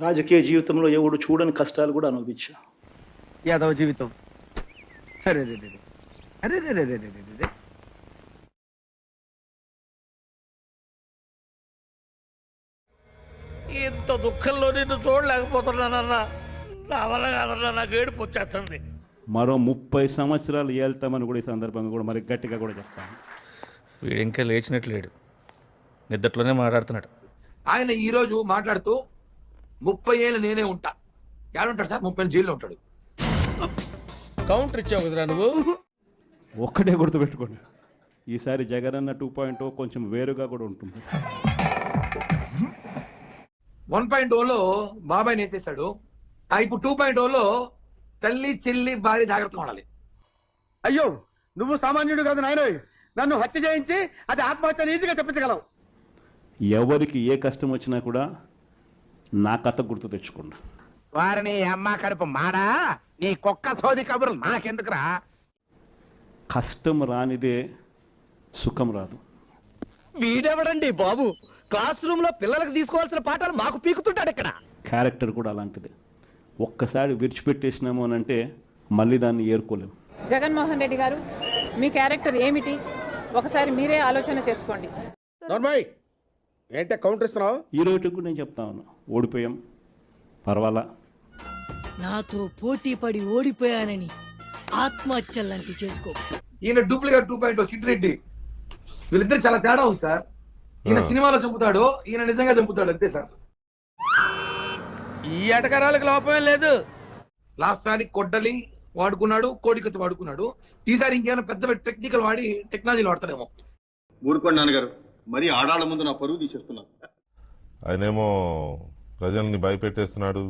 రాజకీయ జీవితంలో ఎవడు చూడని కష్టాలు కూడా అనుభవించా. యాదవ జీవితం. అరే రే రే రే. అరే రే రే రే రే రే రే. ఇంత దుఃఖంలో నిన్ను చూడలేకపోతున్నానన్నా. నా వల్ల కాదన్నా, నాకు ఏడుపు వచ్చేస్తుంది. మరో 30 సంవత్సరాలు ఏళ్తామని కూడా ఈ సందర్భంగా కూడా మరి గట్టిగా కూడా చెప్తాను. వీడు ఇంకా లేచినట్లేడు, నిద్దట్లోనే మాట్లాడుతున్నాడు. ఆయన ఈ రోజు మాట్లాడుతూ 30 ఏళ్ళు నేనే ఉంటా. ఉంటాడు సార్? 30 ఏళ్ళు జైల్లో ఉంటాడు. కౌంటర్ ఇచ్చావు కదరా నువ్వు. ఒక్కటే గుర్తుపెట్టుకోండి, ఈసారి జగనన్న 2.0 కొంచెం వేరుగా కూడా ఉంటుంది. 1.0లో బాబాయ్ వేసేసాడు. ఇప్పుడు 2.0లో తల్లి చెల్లి భార్య జాగ్రత్తగా ఉండాలి. అయ్యో, నువ్వు సామాన్యుడు కాదు నాయన. నన్ను హత్య చేయించి అది ఆత్మహత్య ఈజీగా చెప్పించగలవు. ఎవరికి ఏ కష్టం వచ్చినా కూడా నా కథ గుర్తు తెచ్చుకోండి. వారిని అమ్మ కడుపు మాడా, నీ కుక్క సోది కబుర్లు నాకెందుకురా. కష్టం రానిదే సుఖం రాదు. వీడెవడండి బాబు, క్లాస్ రూమ్ లో పిల్లలకు తీసుకోవాల్సిన పాఠాలు మాకు పీకుతుంటాడు ఇక్కడ. క్యారెక్టర్ కూడా అలాంటిదే. ఒక్కసారి విడిచిపెట్టేసినాము అని అంటే మళ్ళీ దాన్ని ఏరుకోలేము. జగన్మోహన్ రెడ్డి గారు, మీ క్యారెక్టర్ ఏమిటి? ఒకసారి మీరే ఆలోచన చేసుకోండి. ఏంటే కౌంటర్ ఇస్తున్నావు? ఈ రోజు కూడా నేను చెప్తా ఉన్నా, ఓడిపోయాం పర్వాలా. నాతో పోటీ పడి ఓడిపోయానని ఆత్మహత్యలాంటి చేసుకో. ఈయన డూప్లికేట్ 2.0 చిట్టిరెడ్డి. వీళ్ళిద్దరు చాలా తేడా ఉంది సార్. ఈయన సినిమాలో చంపుతాడు, ఈయన నిజంగా చంపుతాడు, అంతే సార్. ఈ ఎటకరాలకు లోపమే లేదు. లాస్ట్ సారి కొడ్డలి వాడుకున్నాడు, కోడికత్తి వాడుకున్నాడు. ఈసారి ఇంకేమైనా పెద్ద టెక్నికల్ వాడి టెక్నాలజీలు వాడతాడేమో. ఊరుకోండి నాన్నగారు, మరి ఆడాళ్ళ ముందు నా పరువు తీసేస్తున్నారు. ఆయనేమో ప్రజల్ని భయపెట్టేస్తున్నాడు.